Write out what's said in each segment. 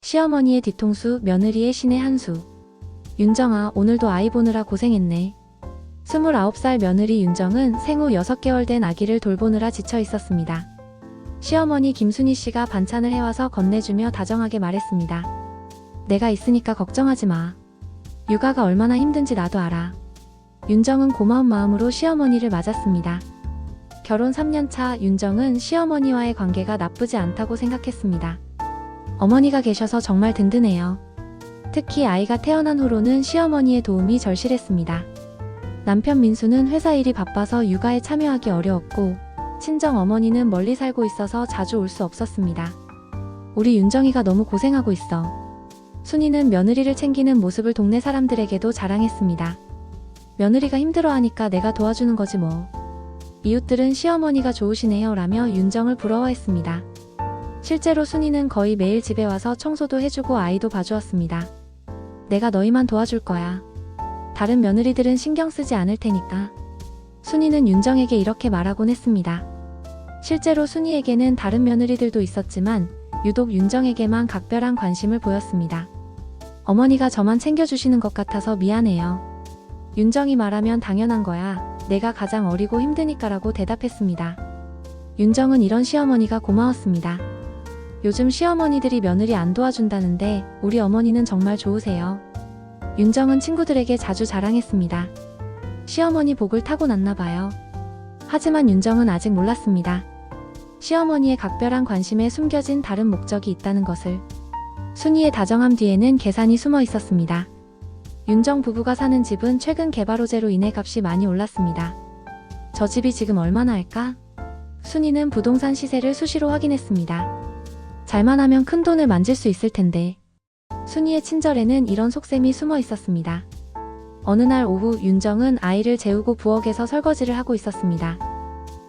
시어머니의 뒤통수, 며느리의 신의 한수. 윤정아, 오늘도 아이 보느라 고생했네. 29살 며느리 윤정은 생후 6개월 된 아기를 돌보느라 지쳐 있었습니다. 시어머니 김순희 씨가 반찬을 해와서 건네주며 다정하게 말했습니다. 내가 있으니까 걱정하지 마. 육아가 얼마나 힘든지 나도 알아. 윤정은 고마운 마음으로 시어머니를 맞았습니다. 결혼 3년차 윤정은 시어머니와의 관계가 나쁘지 않다고 생각했습니다. 어머니가 계셔서 정말 든든해요. 특히 아이가 태어난 후로는 시어머니의 도움이 절실했습니다. 남편 민수는 회사 일이 바빠서 육아에 참여하기 어려웠고, 친정 어머니는 멀리 살고 있어서 자주 올 수 없었습니다. 우리 윤정이가 너무 고생하고 있어. 순이는 며느리를 챙기는 모습을 동네 사람들에게도 자랑했습니다. 며느리가 힘들어하니까 내가 도와주는 거지 뭐. 이웃들은 시어머니가 좋으시네요 라며 윤정을 부러워했습니다. 실제로 순이는 거의 매일 집에 와서 청소도 해주고 아이도 봐주었습니다. 내가 너희만 도와줄 거야. 다른 며느리들은 신경 쓰지 않을 테니까. 순이는 윤정에게 이렇게 말하곤 했습니다. 실제로 순이에게는 다른 며느리들도 있었지만 유독 윤정에게만 각별한 관심을 보였습니다. 어머니가 저만 챙겨주시는 것 같아서 미안해요. 윤정이 말하면 당연한 거야. 내가 가장 어리고 힘드니까라고 대답했습니다. 윤정은 이런 시어머니가 고마웠습니다. 요즘 시어머니들이 며느리 안 도와준다는데 우리 어머니는 정말 좋으세요. 윤정은 친구들에게 자주 자랑했습니다. 시어머니 복을 타고났나 봐요. 하지만 윤정은 아직 몰랐습니다. 시어머니의 각별한 관심에 숨겨진 다른 목적이 있다는 것을. 순이의 다정함 뒤에는 계산이 숨어 있었습니다. 윤정 부부가 사는 집은 최근 개발 호재로 인해 값이 많이 올랐습니다. 저 집이 지금 얼마나 할까? 순이는 부동산 시세를 수시로 확인했습니다. 잘만 하면 큰 돈을 만질 수 있을 텐데. 순이의 친절에는 이런 속셈이 숨어 있었습니다. 어느 날 오후 윤정은 아이를 재우고 부엌에서 설거지를 하고 있었습니다.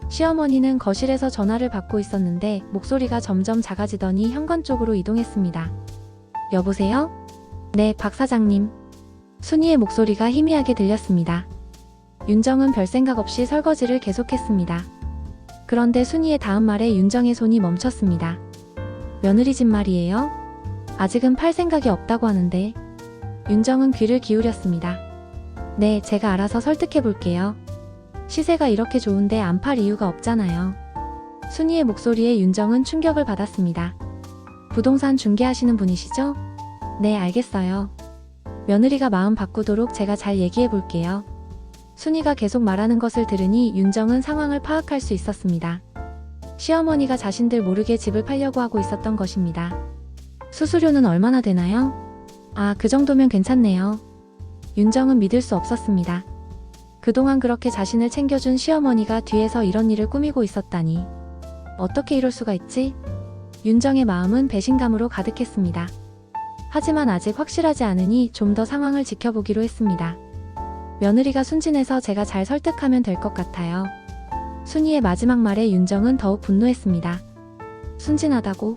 시어머니는 거실에서 전화를 받고 있었는데 목소리가 점점 작아지더니 현관 쪽으로 이동했습니다. 여보세요? 네, 박 사장님. 순이의 목소리가 희미하게 들렸습니다. 윤정은 별 생각 없이 설거지를 계속했습니다. 그런데 순이의 다음 말에 윤정의 손이 멈췄습니다. 며느리 집 말이에요? 아직은 팔 생각이 없다고 하는데. 윤정은 귀를 기울였습니다. 네, 제가 알아서 설득해 볼게요. 시세가 이렇게 좋은데 안 팔 이유가 없잖아요. 순이의 목소리에 윤정은 충격을 받았습니다. 부동산 중개하시는 분이시죠? 네, 알겠어요. 며느리가 마음 바꾸도록 제가 잘 얘기해 볼게요. 순이가 계속 말하는 것을 들으니 윤정은 상황을 파악할 수 있었습니다. 시어머니가 자신들 모르게 집을 팔려고 하고 있었던 것입니다. 수수료는 얼마나 되나요? 아, 그 정도면 괜찮네요. 윤정은 믿을 수 없었습니다. 그동안 그렇게 자신을 챙겨준 시어머니가 뒤에서 이런 일을 꾸미고 있었다니. 어떻게 이럴 수가 있지? 윤정의 마음은 배신감으로 가득했습니다. 하지만 아직 확실하지 않으니 좀 더 상황을 지켜보기로 했습니다. 며느리가 순진해서 제가 잘 설득하면 될 것 같아요. 순이의 마지막 말에 윤정은 더욱 분노했습니다. 순진하다고?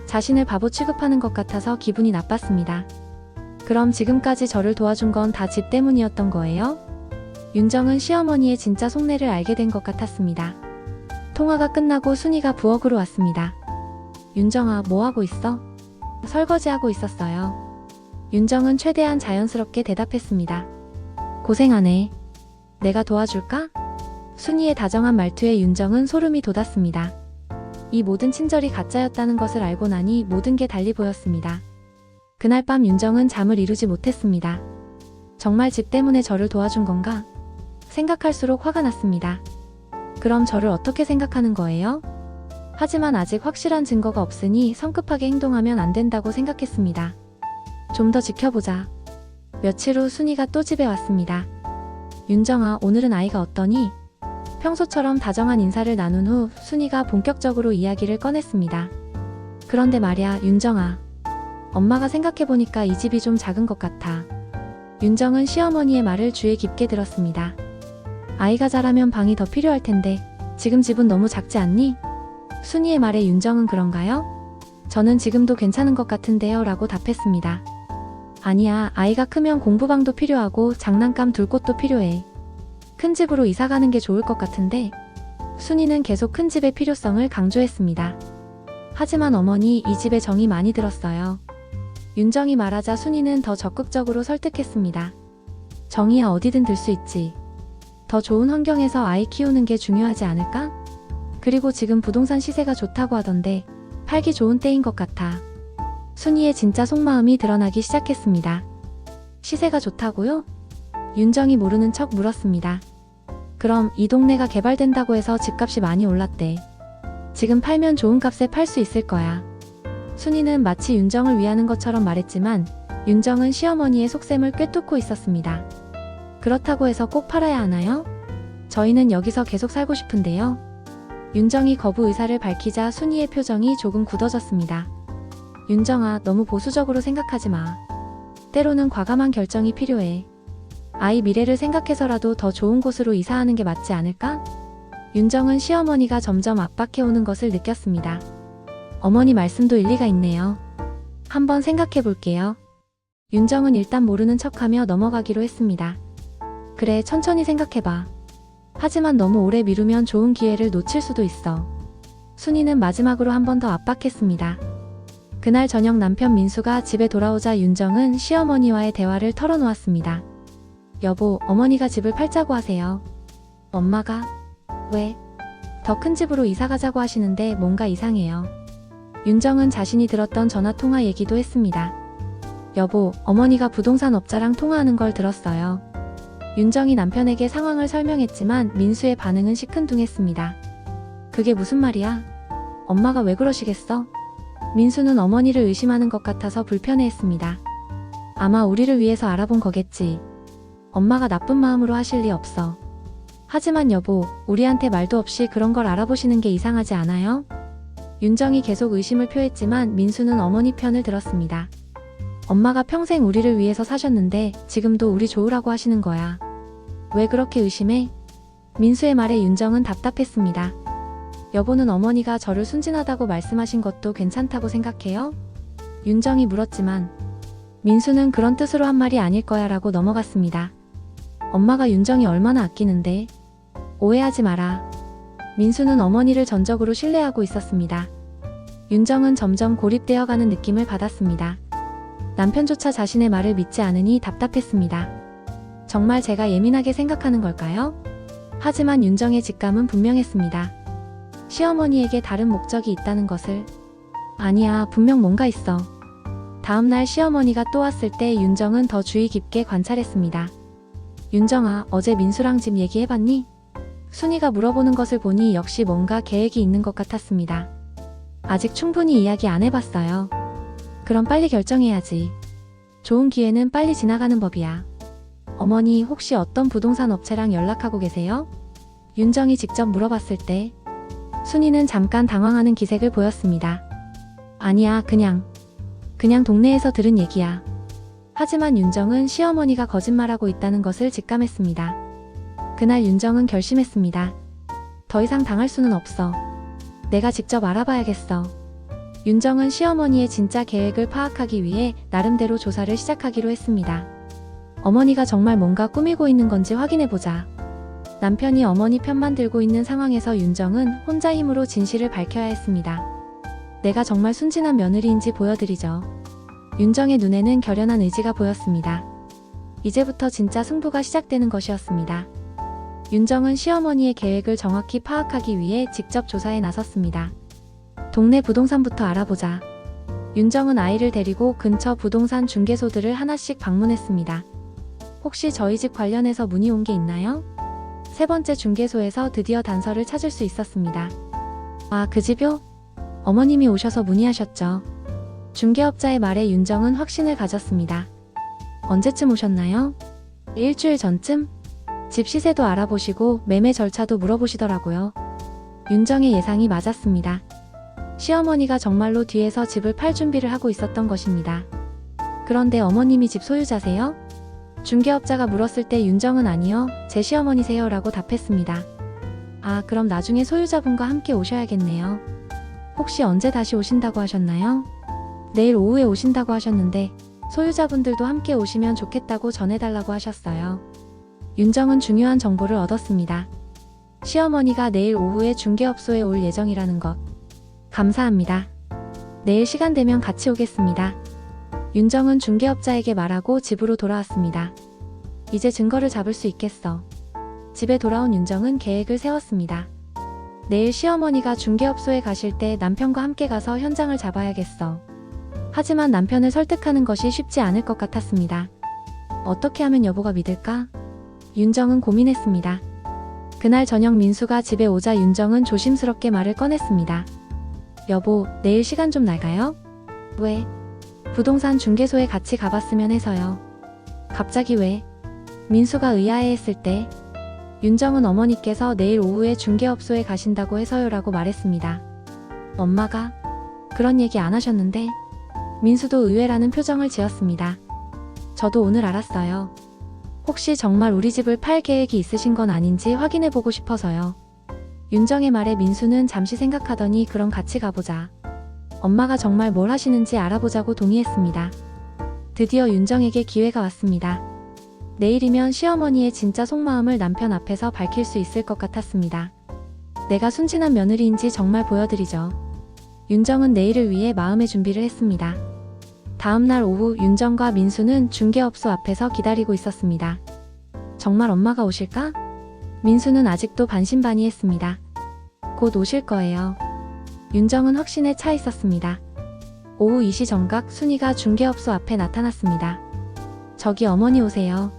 자신을 바보 취급하는 것 같아서 기분이 나빴습니다. 그럼 지금까지 저를 도와준 건 다 집 때문이었던 거예요? 윤정은 시어머니의 진짜 속내를 알게 된 것 같았습니다. 통화가 끝나고 순이가 부엌으로 왔습니다. 윤정아, 뭐하고 있어? 설거지하고 있었어요. 윤정은 최대한 자연스럽게 대답했습니다. 고생하네. 내가 도와줄까? 순이의 다정한 말투에 윤정은 소름이 돋았습니다. 이 모든 친절이 가짜였다는 것을 알고 나니 모든 게 달리 보였습니다. 그날 밤 윤정은 잠을 이루지 못했습니다. 정말 집 때문에 저를 도와준 건가? 생각할수록 화가 났습니다. 그럼 저를 어떻게 생각하는 거예요? 하지만 아직 확실한 증거가 없으니 성급하게 행동하면 안 된다고 생각했습니다. 좀 더 지켜보자. 며칠 후 순이가 또 집에 왔습니다. 윤정아, 오늘은 아이가 어떠니? 평소처럼 다정한 인사를 나눈 후 순이가 본격적으로 이야기를 꺼냈습니다. 그런데 말야, 윤정아. 엄마가 생각해보니까 이 집이 좀 작은 것 같아. 윤정은 시어머니의 말을 주의 깊게 들었습니다. 아이가 자라면 방이 더 필요할 텐데 지금 집은 너무 작지 않니? 순이의 말에 윤정은 그런가요? 저는 지금도 괜찮은 것 같은데요 라고 답했습니다. 아니야, 아이가 크면 공부방도 필요하고 장난감 둘 곳도 필요해. 큰 집으로 이사가는 게 좋을 것 같은데. 순이는 계속 큰 집의 필요성을 강조했습니다. 하지만 어머니, 이 집에 정이 많이 들었어요. 윤정이 말하자 순이는 더 적극적으로 설득했습니다. 정이야, 어디든 들 수 있지. 더 좋은 환경에서 아이 키우는 게 중요하지 않을까? 그리고 지금 부동산 시세가 좋다고 하던데 팔기 좋은 때인 것 같아. 순이의 진짜 속마음이 드러나기 시작했습니다. 시세가 좋다고요? 윤정이 모르는 척 물었습니다. 그럼 이 동네가 개발된다고 해서 집값이 많이 올랐대. 지금 팔면 좋은 값에 팔 수 있을 거야. 순이는 마치 윤정을 위하는 것처럼 말했지만 윤정은 시어머니의 속셈을 꿰뚫고 있었습니다. 그렇다고 해서 꼭 팔아야 하나요? 저희는 여기서 계속 살고 싶은데요. 윤정이 거부 의사를 밝히자 순이의 표정이 조금 굳어졌습니다. 윤정아, 너무 보수적으로 생각하지 마. 때로는 과감한 결정이 필요해. 아이 미래를 생각해서라도 더 좋은 곳으로 이사하는 게 맞지 않을까? 윤정은 시어머니가 점점 압박해오는 것을 느꼈습니다. 어머니 말씀도 일리가 있네요. 한번 생각해 볼게요. 윤정은 일단 모르는 척하며 넘어가기로 했습니다. 그래, 천천히 생각해봐. 하지만 너무 오래 미루면 좋은 기회를 놓칠 수도 있어. 순이는 마지막으로 한 번 더 압박했습니다. 그날 저녁 남편 민수가 집에 돌아오자 윤정은 시어머니와의 대화를 털어놓았습니다. 여보, 어머니가 집을 팔자고 하세요. 엄마가? 왜? 더 큰 집으로 이사 가자고 하시는데 뭔가 이상해요. 윤정은 자신이 들었던 전화통화 얘기도 했습니다. 여보, 어머니가 부동산 업자랑 통화하는 걸 들었어요. 윤정이 남편에게 상황을 설명했지만 민수의 반응은 시큰둥했습니다. 그게 무슨 말이야? 엄마가 왜 그러시겠어? 민수는 어머니를 의심하는 것 같아서 불편해했습니다. 아마 우리를 위해서 알아본 거겠지. 엄마가 나쁜 마음으로 하실 리 없어. 하지만 여보, 우리한테 말도 없이 그런 걸 알아보시는 게 이상하지 않아요? 윤정이 계속 의심을 표했지만 민수는 어머니 편을 들었습니다. 엄마가 평생 우리를 위해서 사셨는데 지금도 우리 좋으라고 하시는 거야. 왜 그렇게 의심해? 민수의 말에 윤정은 답답했습니다. 여보는 어머니가 저를 순진하다고 말씀하신 것도 괜찮다고 생각해요? 윤정이 물었지만 민수는 그런 뜻으로 한 말이 아닐 거야 라고 넘어갔습니다. 엄마가 윤정이 얼마나 아끼는데. 오해하지 마라. 민수는 어머니를 전적으로 신뢰하고 있었습니다. 윤정은 점점 고립되어가는 느낌을 받았습니다. 남편조차 자신의 말을 믿지 않으니 답답했습니다. 정말 제가 예민하게 생각하는 걸까요? 하지만 윤정의 직감은 분명했습니다. 시어머니에게 다른 목적이 있다는 것을. 아니야, 분명 뭔가 있어. 다음날 시어머니가 또 왔을 때 윤정은 더 주의 깊게 관찰했습니다. 윤정아, 어제 민수랑 집 얘기해봤니? 순이가 물어보는 것을 보니 역시 뭔가 계획이 있는 것 같았습니다. 아직 충분히 이야기 안 해봤어요. 그럼 빨리 결정해야지. 좋은 기회는 빨리 지나가는 법이야. 어머니, 혹시 어떤 부동산 업체랑 연락하고 계세요? 윤정이 직접 물어봤을 때 순이는 잠깐 당황하는 기색을 보였습니다. 아니야, 그냥 동네에서 들은 얘기야. 하지만 윤정은 시어머니가 거짓말하고 있다는 것을 직감했습니다. 그날 윤정은 결심했습니다. 더 이상 당할 수는 없어. 내가 직접 알아봐야겠어. 윤정은 시어머니의 진짜 계획을 파악하기 위해 나름대로 조사를 시작하기로 했습니다. 어머니가 정말 뭔가 꾸미고 있는 건지 확인해보자. 남편이 어머니 편만 들고 있는 상황에서 윤정은 혼자 힘으로 진실을 밝혀야 했습니다. 내가 정말 순진한 며느리인지 보여드리죠. 윤정의 눈에는 결연한 의지가 보였습니다. 이제부터 진짜 승부가 시작되는 것이었습니다. 윤정은 시어머니의 계획을 정확히 파악하기 위해 직접 조사에 나섰습니다. 동네 부동산부터 알아보자. 윤정은 아이를 데리고 근처 부동산 중개소들을 하나씩 방문했습니다. 혹시 저희 집 관련해서 문의 온 게 있나요? 세 번째 중개소에서 드디어 단서를 찾을 수 있었습니다. 아, 그 집요? 어머님이 오셔서 문의하셨죠. 중개업자의 말에 윤정은 확신을 가졌습니다. 언제쯤 오셨나요? 일주일 전쯤? 집 시세도 알아보시고 매매 절차도 물어보시더라고요. 윤정의 예상이 맞았습니다. 시어머니가 정말로 뒤에서 집을 팔 준비를 하고 있었던 것입니다. 그런데 어머님이 집 소유자세요? 중개업자가 물었을 때 윤정은 아니요, 제 시어머니세요 라고 답했습니다. 아, 그럼 나중에 소유자분과 함께 오셔야겠네요. 혹시 언제 다시 오신다고 하셨나요? 내일 오후에 오신다고 하셨는데 소유자분들도 함께 오시면 좋겠다고 전해달라고 하셨어요. 윤정은 중요한 정보를 얻었습니다. 시어머니가 내일 오후에 중개업소에 올 예정이라는 것. 감사합니다. 내일 시간 되면 같이 오겠습니다. 윤정은 중개업자에게 말하고 집으로 돌아왔습니다. 이제 증거를 잡을 수 있겠어. 집에 돌아온 윤정은 계획을 세웠습니다. 내일 시어머니가 중개업소에 가실 때 남편과 함께 가서 현장을 잡아야겠어. 하지만 남편을 설득하는 것이 쉽지 않을 것 같았습니다. 어떻게 하면 여보가 믿을까? 윤정은 고민했습니다. 그날 저녁 민수가 집에 오자 윤정은 조심스럽게 말을 꺼냈습니다. 여보, 내일 시간 좀 날까요? 왜? 부동산 중개소에 같이 가봤으면 해서요. 갑자기 왜? 민수가 의아해했을 때 윤정은 어머니께서 내일 오후에 중개업소에 가신다고 해서요라고 말했습니다. 엄마가? 그런 얘기 안 하셨는데? 민수도 의외라는 표정을 지었습니다. 저도 오늘 알았어요. 혹시 정말 우리 집을 팔 계획이 있으신 건 아닌지 확인해보고 싶어서요. 윤정의 말에 민수는 잠시 생각하더니 그럼 같이 가보자. 엄마가 정말 뭘 하시는지 알아보자고 동의했습니다. 드디어 윤정에게 기회가 왔습니다. 내일이면 시어머니의 진짜 속마음을 남편 앞에서 밝힐 수 있을 것 같았습니다. 내가 순진한 며느리인지 정말 보여드리죠. 윤정은 내일을 위해 마음의 준비를 했습니다. 다음날 오후 윤정과 민수는 중개업소 앞에서 기다리고 있었습니다. 정말 엄마가 오실까? 민수는 아직도 반신반의했습니다. 곧 오실 거예요. 윤정은 확신에 차 있었습니다. 오후 2시 정각 순이가 중개업소 앞에 나타났습니다. 저기 어머니 오세요.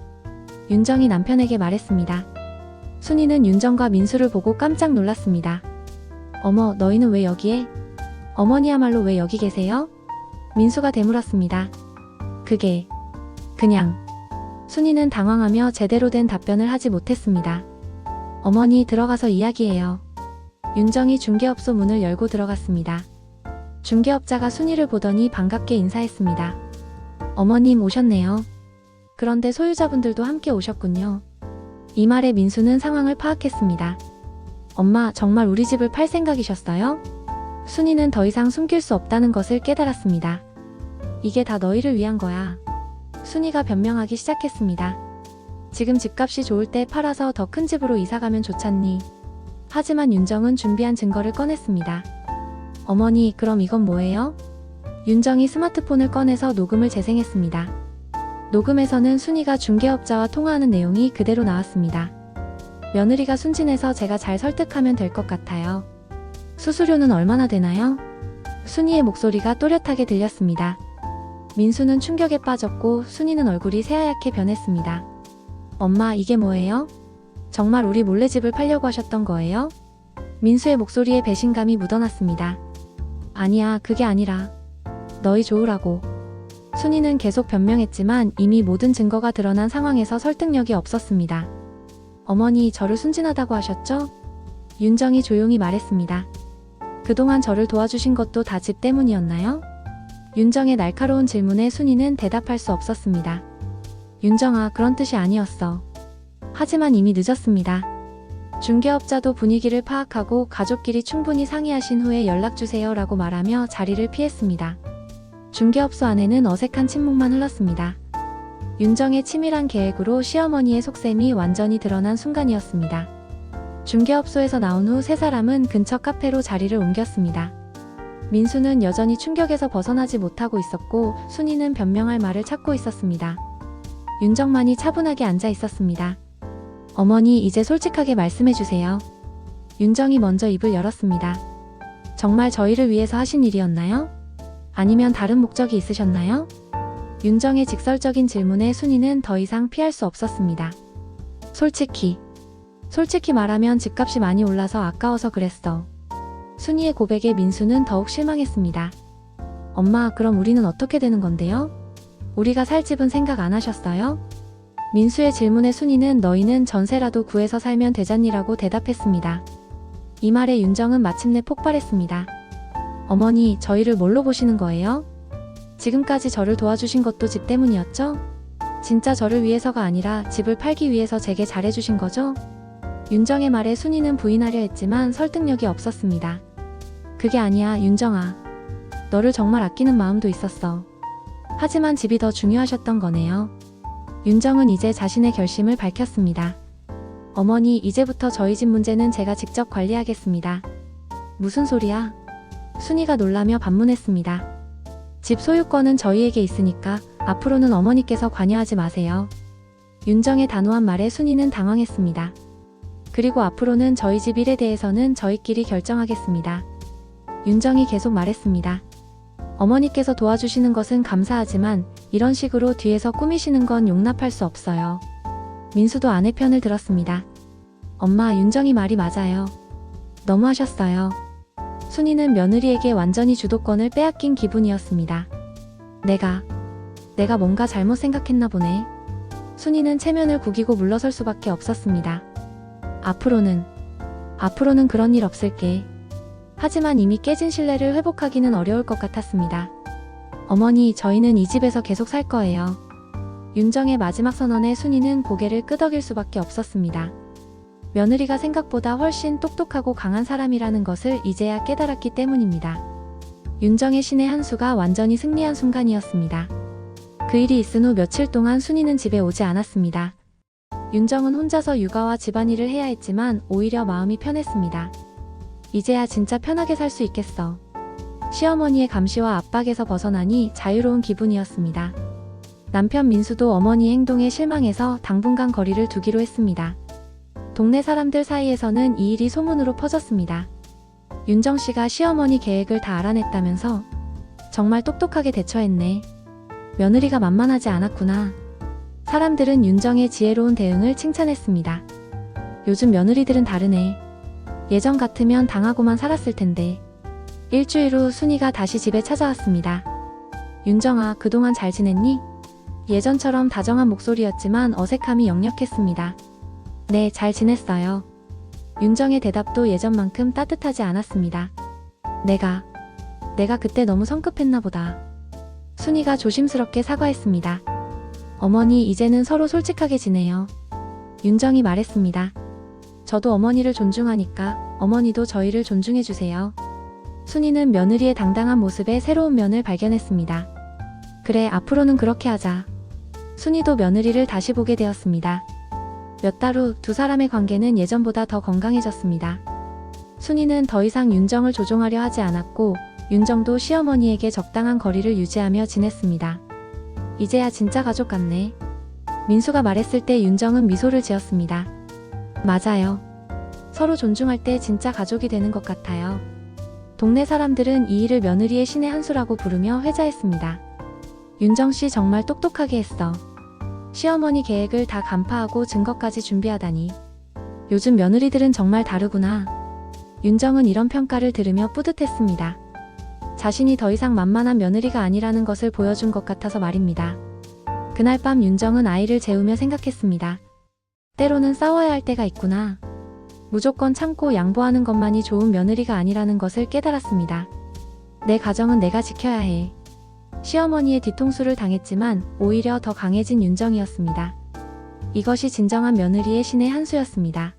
윤정이 남편에게 말했습니다. 순이는 윤정과 민수를 보고 깜짝 놀랐습니다. 어머, 너희는 왜 여기에? 어머니야말로 왜 여기 계세요? 민수가 되물었습니다. 그냥. 순이는 당황하며 제대로 된 답변을 하지 못했습니다. 어머니 들어가서 이야기해요. 윤정이 중개업소 문을 열고 들어갔습니다. 중개업자가 순이를 보더니 반갑게 인사했습니다. 어머님 오셨네요. 그런데 소유자분들도 함께 오셨군요. 이 말에 민수는 상황을 파악했습니다. 엄마, 정말 우리 집을 팔 생각이셨어요? 순이는 더 이상 숨길 수 없다는 것을 깨달았습니다. 이게 다 너희를 위한 거야. 순이가 변명하기 시작했습니다. 지금 집값이 좋을 때 팔아서 더 큰 집으로 이사가면 좋잖니. 하지만 윤정은 준비한 증거를 꺼냈습니다. 어머니, 그럼 이건 뭐예요? 윤정이 스마트폰을 꺼내서 녹음을 재생했습니다. 녹음에서는 순이가 중개업자와 통화하는 내용이 그대로 나왔습니다. 며느리가 순진해서 제가 잘 설득하면 될 것 같아요. 수수료는 얼마나 되나요? 순이의 목소리가 또렷하게 들렸습니다. 민수는 충격에 빠졌고 순이는 얼굴이 새하얗게 변했습니다. 엄마, 이게 뭐예요? 정말 우리 몰래 집을 팔려고 하셨던 거예요? 민수의 목소리에 배신감이 묻어났습니다. 아니야, 그게 아니라 너희 좋으라고. 순이는 계속 변명했지만 이미 모든 증거가 드러난 상황에서 설득력이 없었습니다. 어머니, 저를 순진하다고 하셨죠? 윤정이 조용히 말했습니다. 그동안 저를 도와주신 것도 다 집 때문이었나요? 윤정의 날카로운 질문에 순이는 대답할 수 없었습니다. 윤정아, 그런 뜻이 아니었어. 하지만 이미 늦었습니다. 중개업자도 분위기를 파악하고 가족끼리 충분히 상의하신 후에 연락주세요 라고 말하며 자리를 피했습니다. 중개업소 안에는 어색한 침묵만 흘렀습니다. 윤정의 치밀한 계획으로 시어머니의 속셈이 완전히 드러난 순간이었습니다. 중개업소에서 나온 후 세 사람은 근처 카페로 자리를 옮겼습니다. 민수는 여전히 충격에서 벗어나지 못하고 있었고 순이는 변명할 말을 찾고 있었습니다. 윤정만이 차분하게 앉아 있었습니다. 어머니, 이제 솔직하게 말씀해주세요. 윤정이 먼저 입을 열었습니다. 정말 저희를 위해서 하신 일이었나요? 아니면 다른 목적이 있으셨나요? 윤정의 직설적인 질문에 순이는 더 이상 피할 수 없었습니다. 솔직히 말하면 집값이 많이 올라서 아까워서 그랬어. 순이의 고백에 민수는 더욱 실망했습니다. 엄마, 그럼 우리는 어떻게 되는 건데요? 우리가 살 집은 생각 안 하셨어요? 민수의 질문에 순이는 너희는 전세라도 구해서 살면 되잖니라고 대답했습니다. 이 말에 윤정은 마침내 폭발했습니다. 어머니, 저희를 뭘로 보시는 거예요? 지금까지 저를 도와주신 것도 집 때문이었죠? 진짜 저를 위해서가 아니라 집을 팔기 위해서 제게 잘해주신 거죠? 윤정의 말에 순이는 부인하려 했지만 설득력이 없었습니다. 그게 아니야, 윤정아. 너를 정말 아끼는 마음도 있었어. 하지만 집이 더 중요하셨던 거네요. 윤정은 이제 자신의 결심을 밝혔습니다. 어머니, 이제부터 저희 집 문제는 제가 직접 관리하겠습니다. 무슨 소리야? 순이가 놀라며 반문했습니다. 집 소유권은 저희에게 있으니까 앞으로는 어머니께서 관여하지 마세요. 윤정의 단호한 말에 순이는 당황했습니다. 그리고 앞으로는 저희 집 일에 대해서는 저희끼리 결정하겠습니다. 윤정이 계속 말했습니다. 어머니께서 도와주시는 것은 감사하지만 이런 식으로 뒤에서 꾸미시는 건 용납할 수 없어요. 민수도 아내 편을 들었습니다. 엄마, 윤정이 말이 맞아요. 너무하셨어요. 순이는 며느리에게 완전히 주도권을 빼앗긴 기분이었습니다. 내가 뭔가 잘못 생각했나 보네. 순이는 체면을 구기고 물러설 수밖에 없었습니다. 앞으로는 그런 일 없을게. 하지만 이미 깨진 신뢰를 회복하기는 어려울 것 같았습니다. 어머니, 저희는 이 집에서 계속 살 거예요. 윤정의 마지막 선언에 순이는 고개를 끄덕일 수밖에 없었습니다. 며느리가 생각보다 훨씬 똑똑하고 강한 사람이라는 것을 이제야 깨달았기 때문입니다. 윤정의 신의 한 수가 완전히 승리한 순간이었습니다. 그 일이 있은 후 며칠 동안 순이는 집에 오지 않았습니다. 윤정은 혼자서 육아와 집안일을 해야 했지만 오히려 마음이 편했습니다. 이제야 진짜 편하게 살 수 있겠어. 시어머니의 감시와 압박에서 벗어나니 자유로운 기분이었습니다. 남편 민수도 어머니 행동에 실망해서 당분간 거리를 두기로 했습니다. 동네 사람들 사이에서는 이 일이 소문으로 퍼졌습니다. 윤정 씨가 시어머니 계획을 다 알아냈다면서? 정말 똑똑하게 대처했네. 며느리가 만만하지 않았구나. 사람들은 윤정의 지혜로운 대응을 칭찬했습니다. 요즘 며느리들은 다르네. 예전 같으면 당하고만 살았을 텐데. 일주일 후 순이가 다시 집에 찾아왔습니다. 윤정아, 그동안 잘 지냈니? 예전처럼 다정한 목소리였지만 어색함이 역력했습니다. 네, 잘 지냈어요. 윤정의 대답도 예전만큼 따뜻하지 않았습니다. 내가 그때 너무 성급했나 보다. 순이가 조심스럽게 사과했습니다. 어머니, 이제는 서로 솔직하게 지내요. 윤정이 말했습니다. 저도 어머니를 존중하니까 어머니도 저희를 존중해주세요. 순이는 며느리의 당당한 모습에 새로운 면을 발견했습니다. 그래, 앞으로는 그렇게 하자. 순이도 며느리를 다시 보게 되었습니다. 몇 달 후 두 사람의 관계는 예전보다 더 건강해졌습니다. 순이는 더 이상 윤정을 조종하려 하지 않았고 윤정도 시어머니에게 적당한 거리를 유지하며 지냈습니다. 이제야 진짜 가족 같네. 민수가 말했을 때 윤정은 미소를 지었습니다. 맞아요. 서로 존중할 때 진짜 가족이 되는 것 같아요. 동네 사람들은 이 일을 며느리의 신의 한 수라고 부르며 회자했습니다. 윤정 씨 정말 똑똑하게 했어. 시어머니 계획을 다 간파하고 증거까지 준비하다니. 요즘 며느리들은 정말 다르구나. 윤정은 이런 평가를 들으며 뿌듯했습니다. 자신이 더 이상 만만한 며느리가 아니라는 것을 보여준 것 같아서 말입니다. 그날 밤 윤정은 아이를 재우며 생각했습니다. 때로는 싸워야 할 때가 있구나. 무조건 참고 양보하는 것만이 좋은 며느리가 아니라는 것을 깨달았습니다. 내 가정은 내가 지켜야 해. 시어머니의 뒤통수를 당했지만 오히려 더 강해진 윤정이었습니다. 이것이 진정한 며느리의 신의 한 수였습니다.